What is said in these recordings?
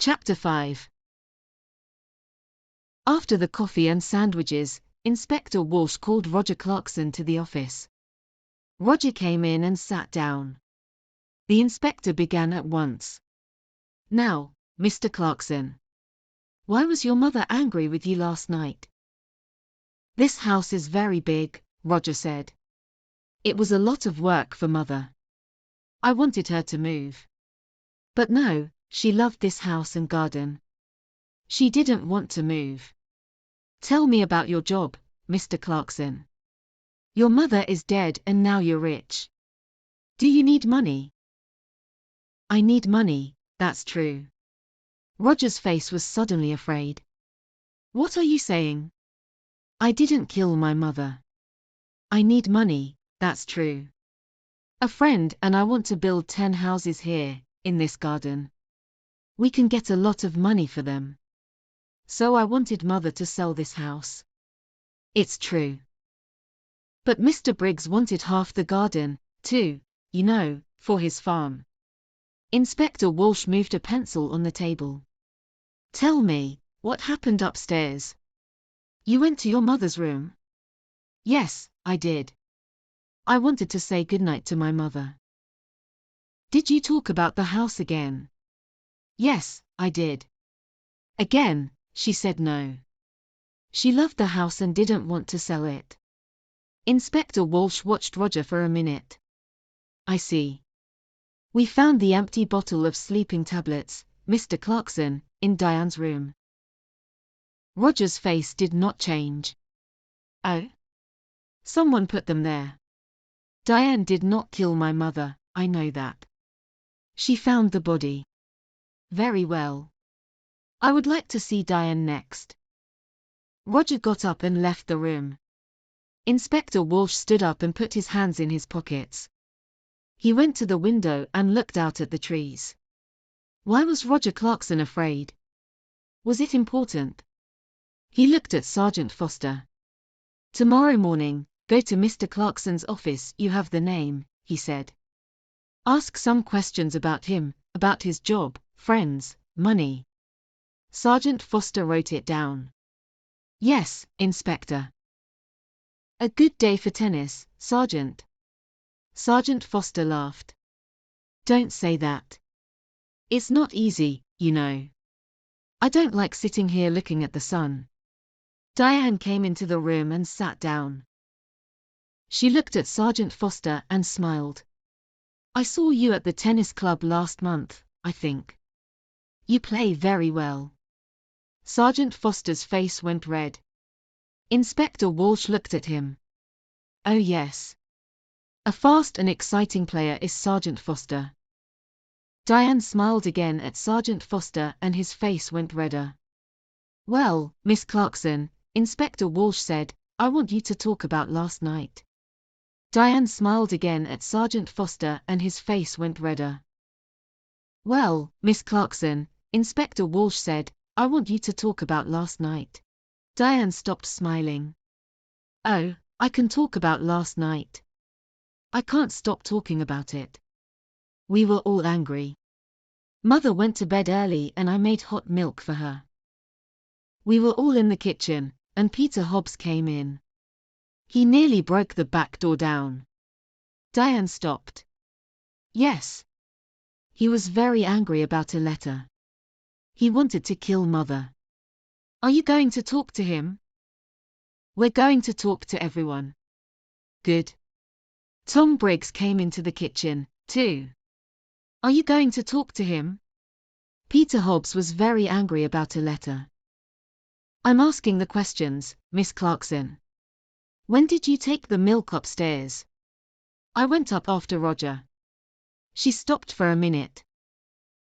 Chapter 5. After the coffee and sandwiches, Inspector Walsh called Roger Clarkson to the office. Roger came in and sat down. The inspector began at once. "Now, Mr. Clarkson, why was your mother angry with you last night?" "This house is very big," Roger said. "It was a lot of work for Mother. I wanted her to move. But no, she loved this house and garden. She didn't want to move." "Tell me about your job, Mr. Clarkson. Your mother is dead and now you're rich. Do you need money?" "I need money, that's true." Roger's face was suddenly afraid. "What are you saying?" "I didn't kill my mother. I need money, that's true. A friend and I want to build 10 houses here, in this garden. We can get a lot of money for them. So I wanted Mother to sell this house." "It's true. But Mr. Briggs wanted half the garden, too, you know, for his farm." Inspector Walsh moved a pencil on the table. "Tell me, what happened upstairs? You went to your mother's room?" "Yes, I did. I wanted to say goodnight to my mother." "Did you talk about the house again?" "Yes, I did. Again, she said no. She loved the house and didn't want to sell it." Inspector Walsh watched Roger for a minute. "I see. We found the empty bottle of sleeping tablets, Mr. Clarkson, in Diane's room." Roger's face did not change. "Oh? Someone put them there. Diane did not kill my mother, I know that. She found the body." "Very well. I would like to see Diane next." Roger got up and left the room. Inspector Walsh stood up and put his hands in his pockets. He went to the window and looked out at the trees. Why was Roger Clarkson afraid? Was it important? He looked at Sergeant Foster. "Tomorrow morning, go to Mr. Clarkson's office, you have the name," he said. "Ask some questions about him, about his job, friends, money." Sergeant Foster wrote it down. "Yes, Inspector." "A good day for tennis, Sergeant." Sergeant Foster laughed. "Don't say that. It's not easy, you know. I don't like sitting here looking at the sun." Diane came into the room and sat down. She looked at Sergeant Foster and smiled. "I saw you at the tennis club last month, I think. You play very well." Sergeant Foster's face went red. Inspector Walsh looked at him. "Oh yes. A fast and exciting player is Sergeant Foster." Diane smiled again at Sergeant Foster and his face went redder. "Well, Miss Clarkson," Inspector Walsh said, "I want you to talk about last night." Diane smiled again at Sergeant Foster and his face went redder. "Well, Miss Clarkson," Inspector Walsh said, "I want you to talk about last night." Diane stopped smiling. "Oh, I can talk about last night. I can't stop talking about it. We were all angry. Mother went to bed early and I made hot milk for her. We were all in the kitchen, and Peter Hobbs came in. He nearly broke the back door down." Diane stopped. "Yes. He was very angry about a letter. He wanted to kill Mother. Are you going to talk to him?" "We're going to talk to everyone." "Good." Tom Briggs came into the kitchen, too. "Are you going to talk to him?" Peter Hobbs was very angry about a letter. "I'm asking the questions, Miss Clarkson. When did you take the milk upstairs?" "I went up after Roger." She stopped for a minute.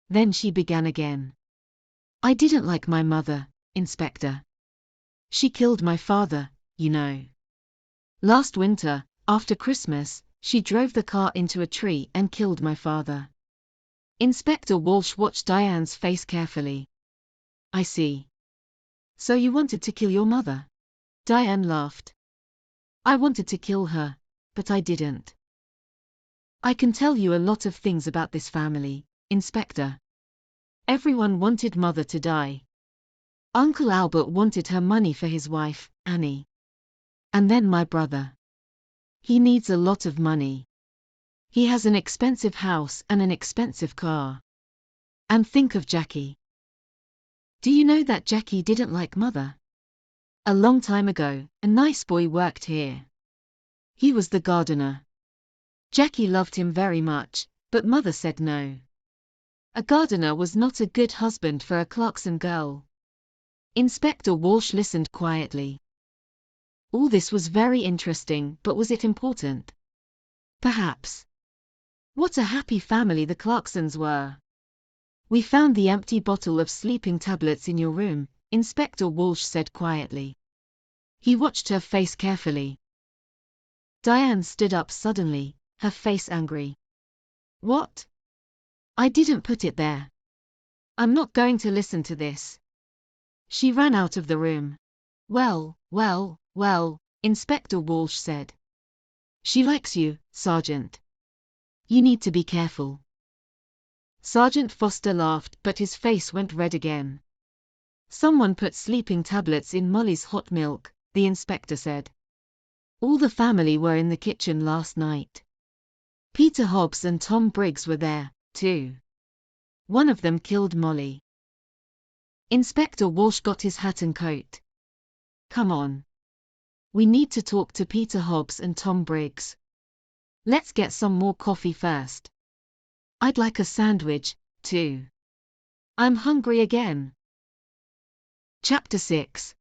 Then she began again. "I didn't like my mother, Inspector. She killed my father, you know. Last winter, after Christmas, she drove the car into a tree and killed my father." Inspector Walsh watched Diane's face carefully. "I see. So you wanted to kill your mother?" Diane laughed. "I wanted to kill her, but I didn't. I can tell you a lot of things about this family, Inspector. Everyone wanted Mother to die. Uncle Albert wanted her money for his wife, Annie. And then my brother. He needs a lot of money. He has an expensive house and an expensive car. And think of Jackie. Do you know that Jackie didn't like Mother? A long time ago, a nice boy worked here. He was the gardener. Jackie loved him very much, but Mother said no. A gardener was not a good husband for a Clarkson girl. Inspector Walsh listened quietly. All this was very interesting, but was it important? Perhaps. What a happy family the Clarksons were. We found the empty bottle of sleeping tablets in your room, Inspector Walsh said quietly. He watched her face carefully. Diane stood up suddenly, her face angry. What? I didn't put it there. I'm not going to listen to this. She ran out of the room. Well, Inspector Walsh said. She likes you, Sergeant. You need to be careful. Sergeant Foster laughed, but his face went red again. Someone put sleeping tablets in Molly's hot milk, the inspector said. All the family were in the kitchen last night. Peter Hobbs and Tom Briggs were there, too. One of them killed Molly. Inspector Walsh got his hat and coat. Come on. We need to talk to Peter Hobbs and Tom Briggs. Let's get some more coffee first. I'd like a sandwich, too. I'm hungry again. Chapter 6.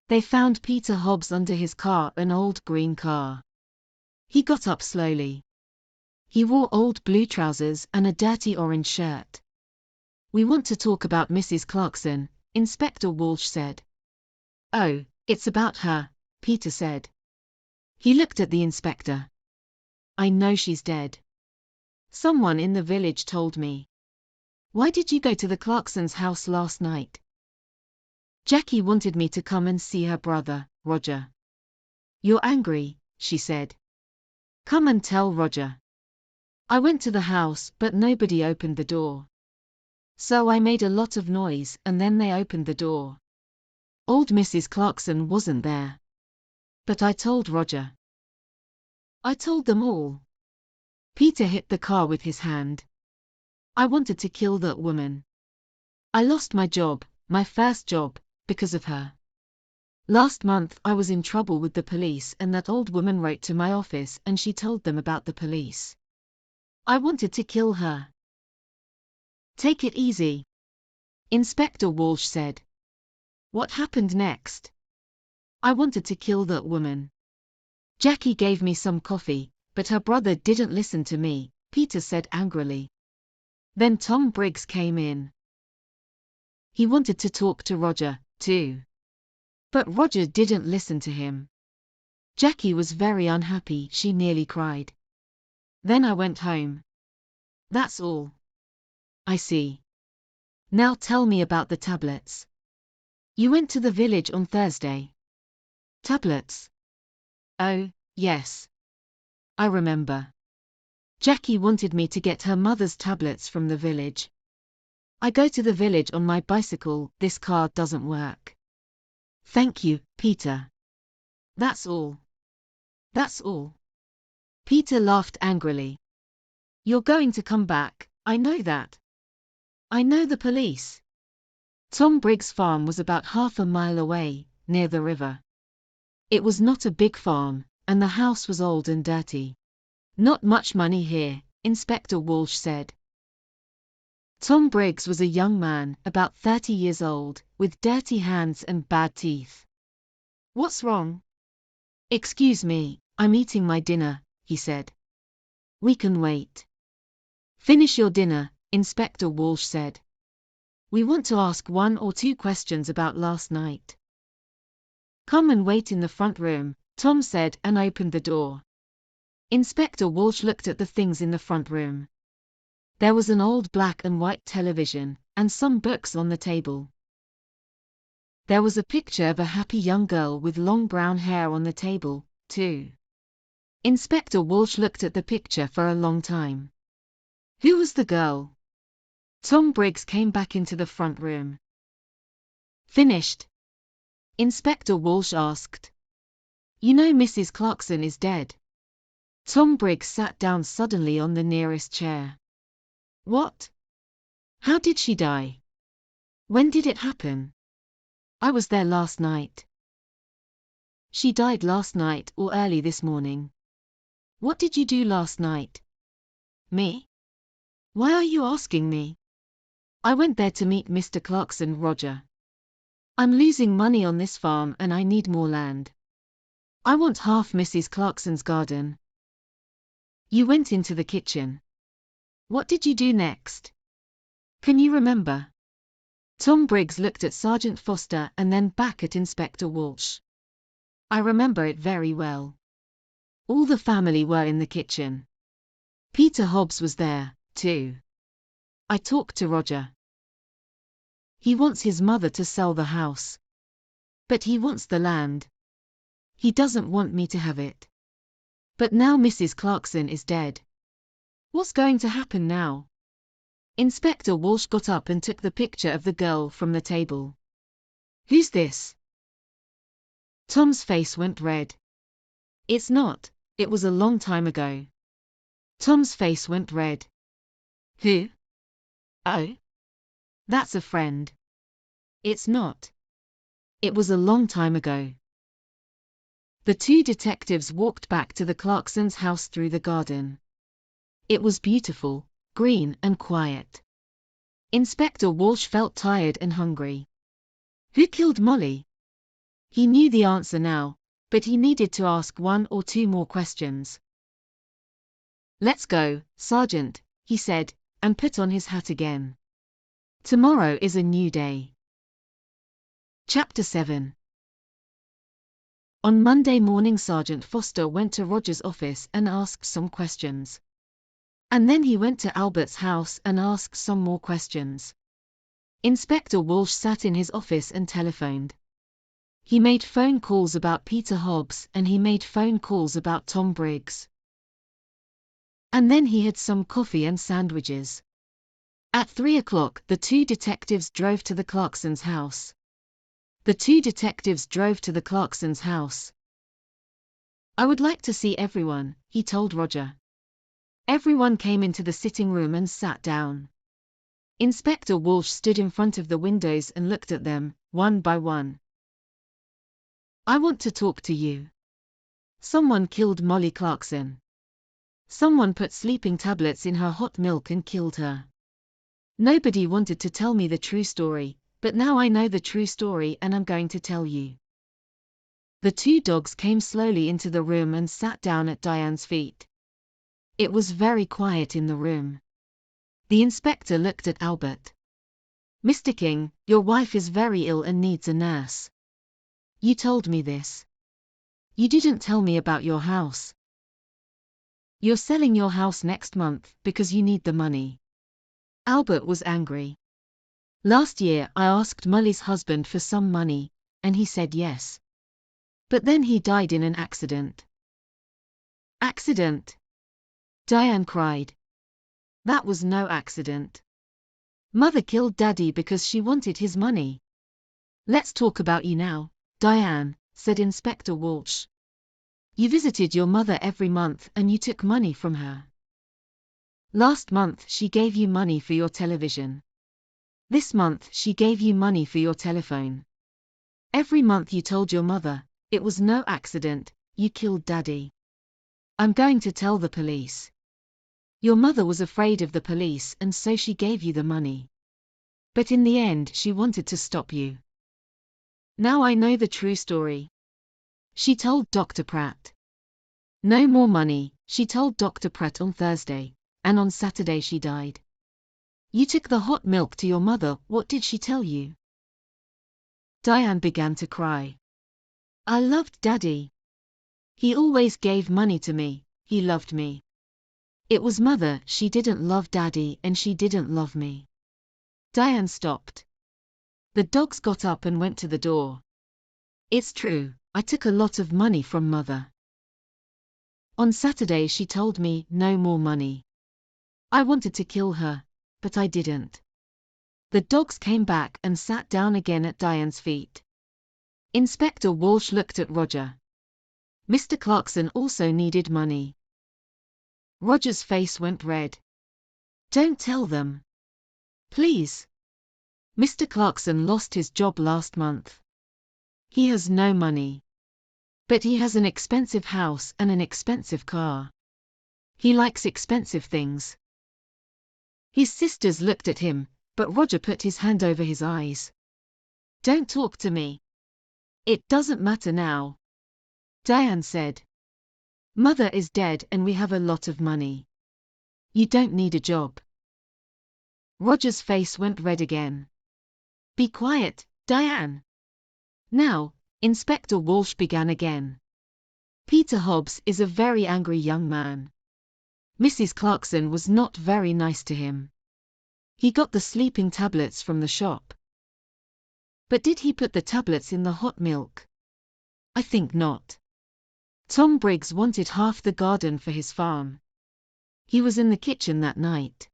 They found Peter Hobbs under his car, an old green car. He got up slowly. He wore old blue trousers and a dirty orange shirt. We want to talk about Mrs. Clarkson, Inspector Walsh said. Oh, it's about her, Peter said. He looked at the inspector. I know she's dead. Someone in the village told me. Why did you go to the Clarksons' house last night? Jackie wanted me to come and see her brother, Roger. You're angry, she said. Come and tell Roger. I went to the house, but nobody opened the door. So I made a lot of noise, and then they opened the door. Old Mrs. Clarkson wasn't there. But I told Roger. I told them all. Peter hit the car with his hand. I wanted to kill that woman. I lost my job, my first job, because of her. Last month I was in trouble with the police, and that old woman wrote to my office and she told them about the police. I wanted to kill her. Take it easy, Inspector Walsh said. What happened next? I wanted to kill that woman. Jackie gave me some coffee, but her brother didn't listen to me, Peter said angrily. Then Tom Briggs came in. He wanted to talk to Roger, too. But Roger didn't listen to him. Jackie was very unhappy, she nearly cried. Then I went home. That's all. I see. Now tell me about the tablets. You went to the village on Thursday. Tablets? Oh, yes. I remember. Jackie wanted me to get her mother's tablets from the village. I go to the village on my bicycle, this car doesn't work. Thank you, Peter. That's all. That's all. Peter laughed angrily. You're going to come back, I know that. I know the police. Tom Briggs' farm was about half a mile away, near the river. It was not a big farm, and the house was old and dirty. Not much money here, Inspector Walsh said. Tom Briggs was a young man, about 30 years old, with dirty hands and bad teeth. What's wrong? Excuse me, I'm eating my dinner, he said. We can wait. Finish your dinner, Inspector Walsh said. We want to ask 1 or 2 questions about last night. Come and wait in the front room, Tom said and opened the door. Inspector Walsh looked at the things in the front room. There was an old black and white television, and some books on the table. There was a picture of a happy young girl with long brown hair on the table, too. Inspector Walsh looked at the picture for a long time. Who was the girl? Tom Briggs came back into the front room. Finished? Inspector Walsh asked. You know Mrs. Clarkson is dead. Tom Briggs sat down suddenly on the nearest chair. What? How did she die? When did it happen? I was there last night. She died last night or early this morning. What did you do last night? Me? Why are you asking me? I went there to meet Mr. Clarkson, Roger. I'm losing money on this farm and I need more land. I want half Mrs. Clarkson's garden. You went into the kitchen. What did you do next? Can you remember? Tom Briggs looked at Sergeant Foster and then back at Inspector Walsh. I remember it very well. All the family were in the kitchen. Peter Hobbs was there, too. I talked to Roger. He wants his mother to sell the house. But he wants the land. He doesn't want me to have it. But now Mrs. Clarkson is dead. What's going to happen now? Inspector Walsh got up and took the picture of the girl from the table. Who's this? Tom's face went red. It's not, it was a long time ago. Tom's face went red. Who? Oh. That's a friend. It's not. It was a long time ago. The two detectives walked back to the Clarksons' house through the garden. It was beautiful, green and quiet. Inspector Walsh felt tired and hungry. Who killed Molly? He knew the answer now, but he needed to ask one or two more questions. Let's go, Sergeant, he said, and put on his hat again. Tomorrow is a new day. Chapter 7. On Monday morning, Sergeant Foster went to Roger's office and asked some questions. And then he went to Albert's house and asked some more questions. Inspector Walsh sat in his office and telephoned. He made phone calls about Peter Hobbs and he made phone calls about Tom Briggs. And then he had some coffee and sandwiches. At 3 o'clock, the two detectives drove to the Clarksons' house. The two detectives drove to the Clarksons' house. I would like to see everyone, he told Roger. Everyone came into the sitting room and sat down. Inspector Walsh stood in front of the windows and looked at them, one by one. I want to talk to you. Someone killed Molly Clarkson. Someone put sleeping tablets in her hot milk and killed her. Nobody wanted to tell me the true story, but now I know the true story and I'm going to tell you. The two dogs came slowly into the room and sat down at Diane's feet. It was very quiet in the room. The inspector looked at Albert. Mr. King, your wife is very ill and needs a nurse. You told me this. You didn't tell me about your house. You're selling your house next month because you need the money. Albert was angry. Last year I asked Molly's husband for some money, and he said yes. But then he died in an accident. Accident? Diane cried. That was no accident. Mother killed Daddy because she wanted his money. Let's talk about you now, Diane, said Inspector Walsh. You visited your mother every month and you took money from her. Last month she gave you money for your television. This month she gave you money for your telephone. Every month you told your mother, it was no accident, you killed Daddy. I'm going to tell the police. Your mother was afraid of the police and so she gave you the money. But in the end she wanted to stop you. Now I know the true story. She told Dr. Pratt. No more money, she told Dr. Pratt on Thursday, and on Saturday she died. You took the hot milk to your mother, what did she tell you? Diane began to cry. I loved Daddy. He always gave money to me, he loved me. It was Mother, she didn't love Daddy and she didn't love me. Diane stopped. The dogs got up and went to the door. It's true, I took a lot of money from Mother. On Saturday she told me, no more money. I wanted to kill her, but I didn't. The dogs came back and sat down again at Diane's feet. Inspector Walsh looked at Roger. Mr. Clarkson also needed money. Roger's face went red. Don't tell them. Please. Mr. Clarkson lost his job last month. He has no money. But he has an expensive house and an expensive car. He likes expensive things. His sisters looked at him, but Roger put his hand over his eyes. Don't talk to me. It doesn't matter now. Diane said. Mother is dead and we have a lot of money. You don't need a job. Roger's face went red again. Be quiet, Diane. Now, Inspector Walsh began again. Peter Hobbs is a very angry young man. Mrs. Clarkson was not very nice to him. He got the sleeping tablets from the shop. But did he put the tablets in the hot milk? I think not. Tom Briggs wanted half the garden for his farm. He was in the kitchen that night.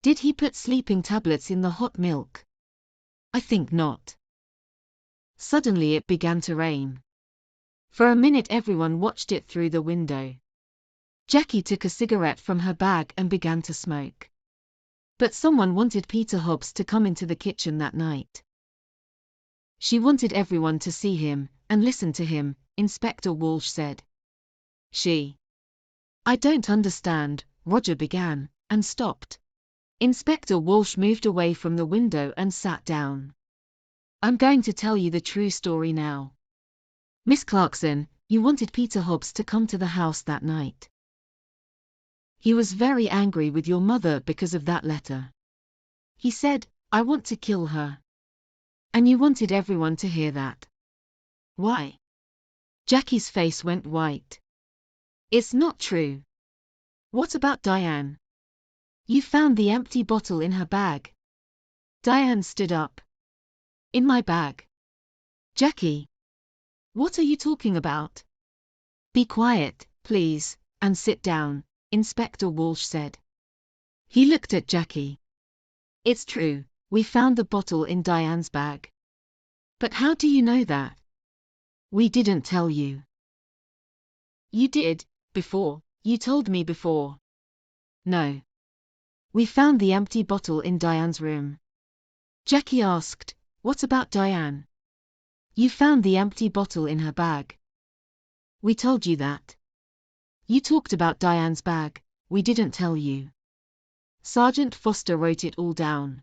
Did he put sleeping tablets in the hot milk? I think not. Suddenly it began to rain. For a minute everyone watched it through the window. Jackie took a cigarette from her bag and began to smoke. But someone wanted Peter Hobbs to come into the kitchen that night. She wanted everyone to see him and listen to him, Inspector Walsh said. I don't understand, Roger began, and stopped. Inspector Walsh moved away from the window and sat down. I'm going to tell you the true story now. Miss Clarkson, you wanted Peter Hobbs to come to the house that night. He was very angry with your mother because of that letter. He said, I want to kill her. And you wanted everyone to hear that. Why? Jackie's face went white. It's not true. What about Diane? You found the empty bottle in her bag. Diane stood up. In my bag. Jackie. What are you talking about? Be quiet, please, and sit down, Inspector Walsh said. He looked at Jackie. It's true, we found the bottle in Diane's bag. But how do you know that? We didn't tell you. You did, before, you told me before. No. We found the empty bottle in Diane's room. Jackie asked, what about Diane? You found the empty bottle in her bag. We told you that. You talked about Diane's bag, we didn't tell you. Sergeant Foster wrote it all down.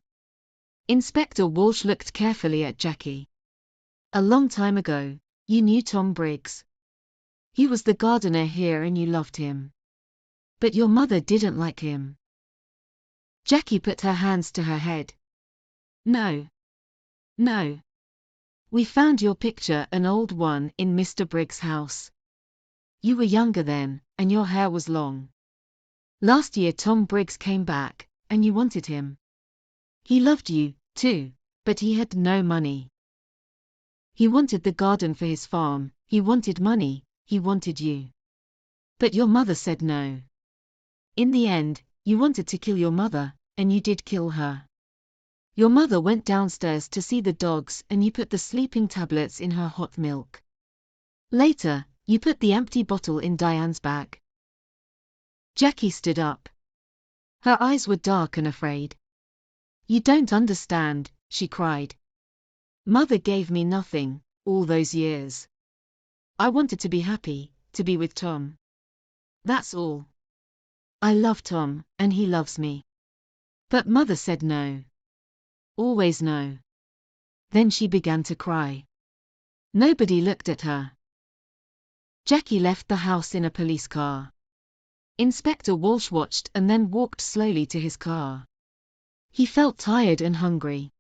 Inspector Walsh looked carefully at Jackie. A long time ago, you knew Tom Briggs. He was the gardener here and you loved him. But your mother didn't like him. Jackie put her hands to her head. No. No. We found your picture, an old one, in Mr. Briggs' house. You were younger then, and your hair was long. Last year Tom Briggs came back, and you wanted him. He loved you, too, but he had no money. He wanted the garden for his farm, he wanted money, he wanted you. But your mother said no. In the end, you wanted to kill your mother, and you did kill her. Your mother went downstairs to see the dogs and you put the sleeping tablets in her hot milk. Later, you put the empty bottle in Diane's bag. Jackie stood up. Her eyes were dark and afraid. You don't understand, she cried. Mother gave me nothing, all those years. I wanted to be happy, to be with Tom. That's all. I love Tom, and he loves me. But Mother said no. Always no. Then she began to cry. Nobody looked at her. Jackie left the house in a police car. Inspector Walsh watched and then walked slowly to his car. He felt tired and hungry.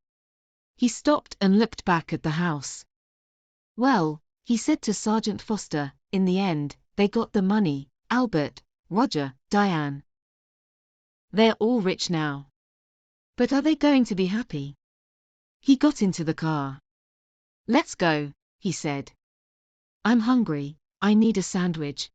He stopped and looked back at the house. Well, he said to Sergeant Foster, in the end, they got the money, Albert, Roger, Diane. They're all rich now. But are they going to be happy? He got into the car. Let's go, he said. I'm hungry, I need a sandwich,